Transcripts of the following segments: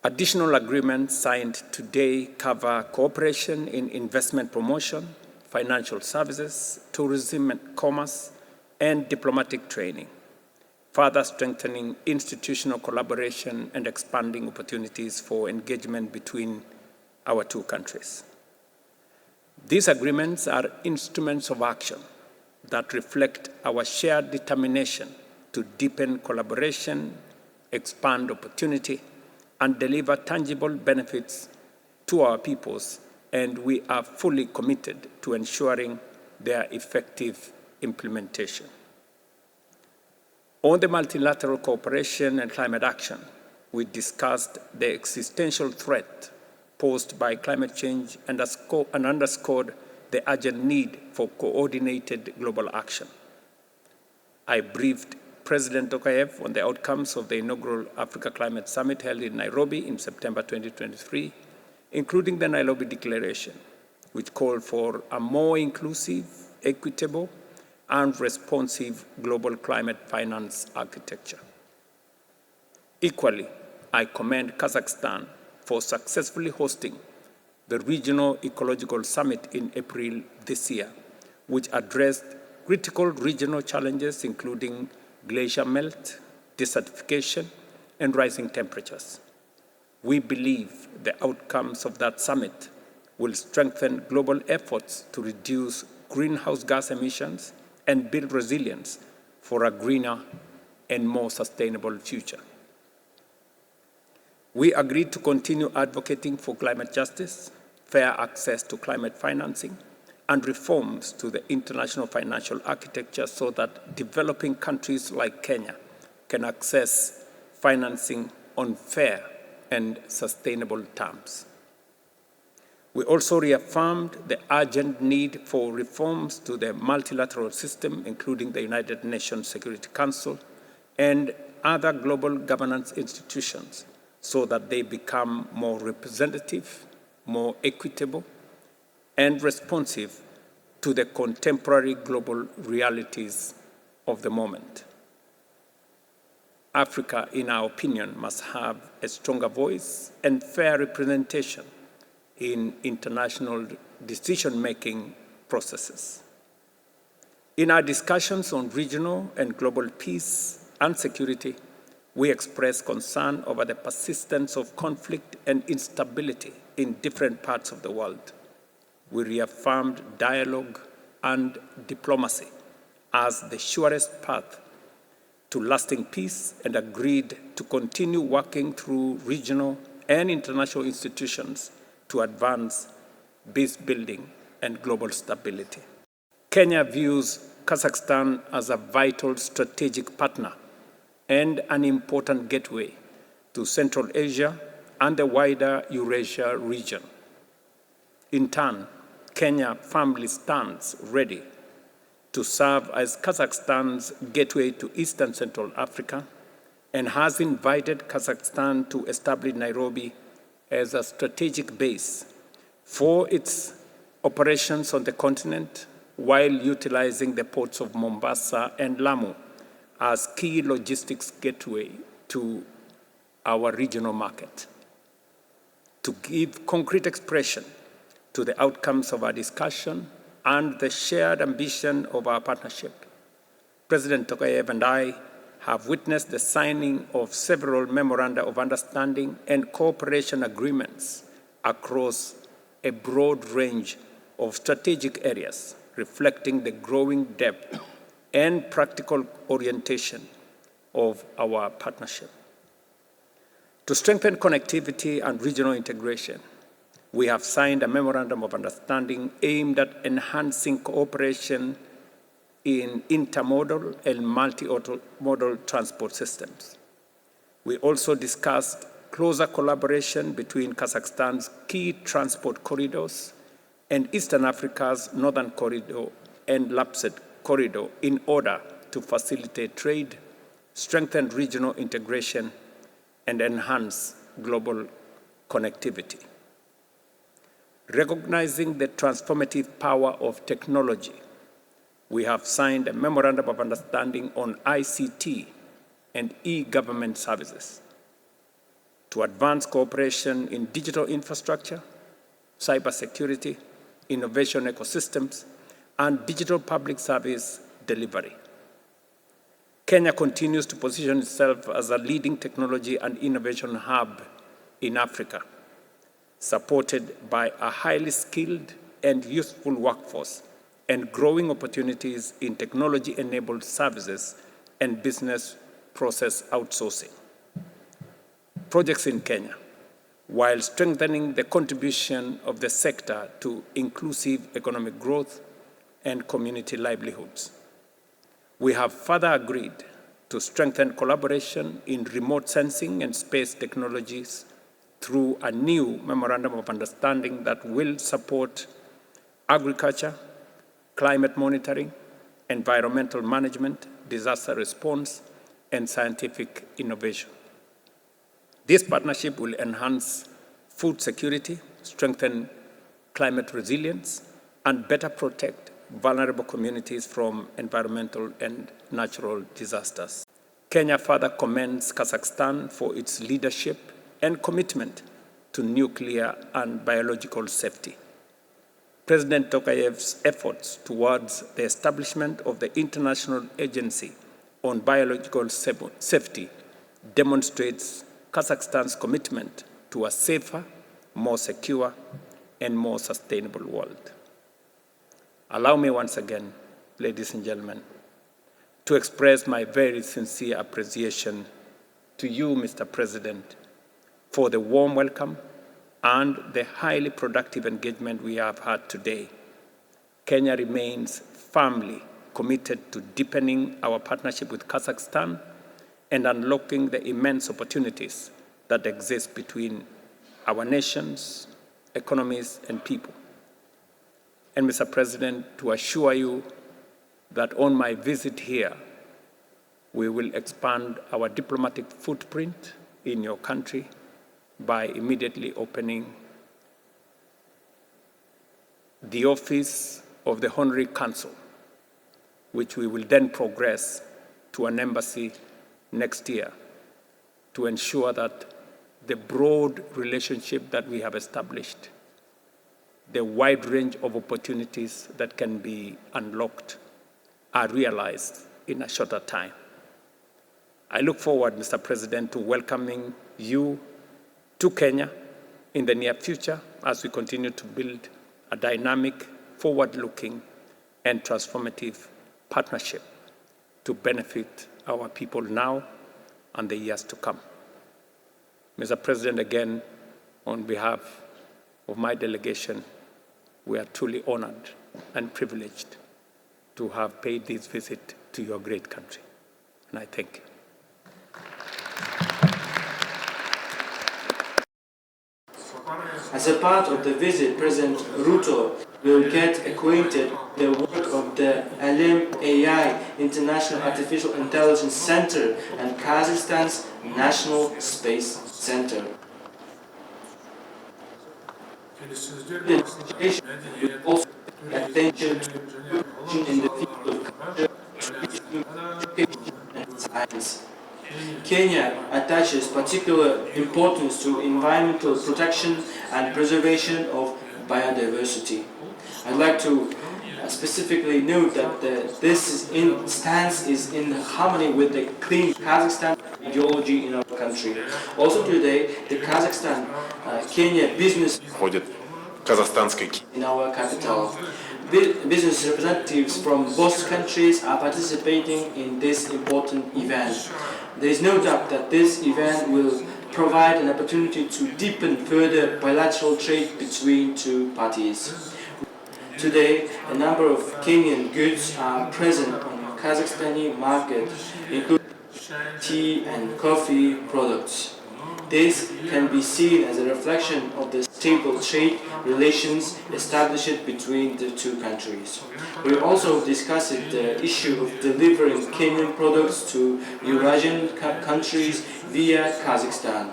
Additional agreements signed today cover cooperation in investment promotion, financial services, tourism and commerce, and diplomatic training, further strengthening institutional collaboration and expanding opportunities for engagement between our two countries. These agreements are instruments of action that reflect our shared determination to deepen collaboration, expand opportunity, and deliver tangible benefits to our peoples, and we are fully committed to ensuring their effective implementation. On the multilateral cooperation and climate action, we discussed the existential threat posed by climate change and underscored the urgent need for coordinated global action. I briefed President Tokayev on the outcomes of the inaugural Africa Climate Summit held in Nairobi in September 2023, including the Nairobi Declaration, which called for a more inclusive, equitable, and responsive global climate finance architecture. Equally, I commend Kazakhstan for successfully hosting the Regional Ecological Summit in April this year, which addressed critical regional challenges including glacier melt, desertification, and rising temperatures. We believe the outcomes of that summit will strengthen global efforts to reduce greenhouse gas emissions and build resilience for a greener and more sustainable future. We agreed to continue advocating for climate justice, fair access to climate financing, and reforms to the international financial architecture so that developing countries like Kenya can access financing on fair and sustainable terms. We also reaffirmed the urgent need for reforms to the multilateral system, including the United Nations Security Council and other global governance institutions, so that they become more representative, more equitable, and responsive to the contemporary global realities of the moment. Africa, in our opinion, must have a stronger voice and fair representation in international decision-making processes. In our discussions on regional and global peace and security, we express concern over the persistence of conflict and instability in different parts of the world. We reaffirmed dialogue and diplomacy as the surest path to lasting peace and agreed to continue working through regional and international institutions to advance peace building and global stability. Kenya views Kazakhstan as a vital strategic partner and an important gateway to Central Asia and the wider Eurasia region. In turn, Kenya firmly stands ready to serve as Kazakhstan's gateway to Eastern Central Africa and has invited Kazakhstan to establish Nairobi as a strategic base for its operations on the continent while utilizing the ports of Mombasa and Lamu as key logistics gateway to our regional market. To give concrete expression to the outcomes of our discussion and the shared ambition of our partnership, President Tokayev and I have witnessed the signing of several memoranda of understanding and cooperation agreements across a broad range of strategic areas, reflecting the growing depth and practical orientation of our partnership. To strengthen connectivity and regional integration, we have signed a memorandum of understanding aimed at enhancing cooperation in intermodal and multi-modal transport systems. We also discussed closer collaboration between Kazakhstan's key transport corridors and Eastern Africa's Northern Corridor and Lapsed Corridor in order to facilitate trade, strengthen regional integration, and enhance global connectivity. Recognizing the transformative power of technology, we have signed a memorandum of understanding on ICT and e-government services. to advance cooperation in digital infrastructure, cybersecurity, innovation ecosystems, and digital public service delivery. Kenya continues to position itself as a leading technology and innovation hub in Africa, supported by a highly skilled and youthful workforce and growing opportunities in technology-enabled services and business process outsourcing. Projects in Kenya, while strengthening the contribution of the sector to inclusive economic growth and community livelihoods. We have further agreed to strengthen collaboration in remote sensing and space technologies through a new memorandum of understanding that will support agriculture, climate monitoring, environmental management, disaster response, and scientific innovation. This partnership will enhance food security, strengthen climate resilience, and better protect vulnerable communities from environmental and natural disasters. Kenya further commends Kazakhstan for its leadership and commitment to nuclear and biological safety. President Tokayev's efforts towards the establishment of the International Agency on Biological Safety demonstrates Kazakhstan's commitment to a safer, more secure, and more sustainable world. Allow me once again, ladies and gentlemen, to express my very sincere appreciation to you, Mr. President, for the warm welcome and the highly productive engagement we have had today. Kenya remains firmly committed to deepening our partnership with Kazakhstan and unlocking the immense opportunities that exist between our nations, economies, and people. And Mr. President, to assure you that on my visit here, we will expand our diplomatic footprint in your country by immediately opening the office of the Honorary Consul, which we will then progress to an embassy next year to ensure that the broad relationship that we have established, the wide range of opportunities that can be unlocked, are realized in a shorter time. I look forward, Mr. President, to welcoming you to Kenya in the near future as we continue to build a dynamic, forward-looking, and transformative partnership to benefit our people now and the years to come. Mr. President, again, on behalf of my delegation, we are truly honored and privileged to have paid this visit to your great country, and I thank you. As a part of the visit, President Ruto will get acquainted with the work of the Alim AI International Artificial Intelligence Center and Kazakhstan's National Space Center. The administration will also pay attention to in the field of culture, education, and science. Kenya attaches particular importance to environmental protection and preservation of biodiversity. I'd like to specifically note that this stance is in harmony with the clean Kazakhstan ideology in our country. Also today, the Kazakhstan-Kenya business in our capital. Business representatives from both countries are participating in this important event. There is no doubt that this event will provide an opportunity to deepen further bilateral trade between two parties. Today, a number of Kenyan goods are present on the Kazakhstani market, including tea and coffee products. This can be seen as a reflection of the stable trade relations established between the two countries. We also discussed the issue of delivering Kenyan products to Eurasian countries via Kazakhstan.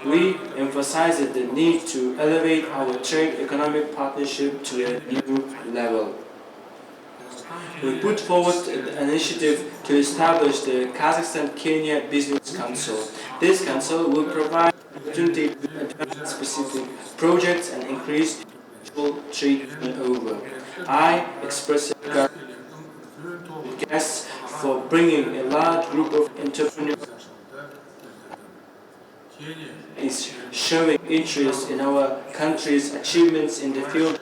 We emphasized the need to elevate our trade economic partnership to a new level. We put forward an initiative to establish the Kazakhstan-Kenya Business Council. This council will provide opportunity to advance specific projects and increase trade over. I express guests for bringing a large group of entrepreneurs is showing interest in our country's achievements in the field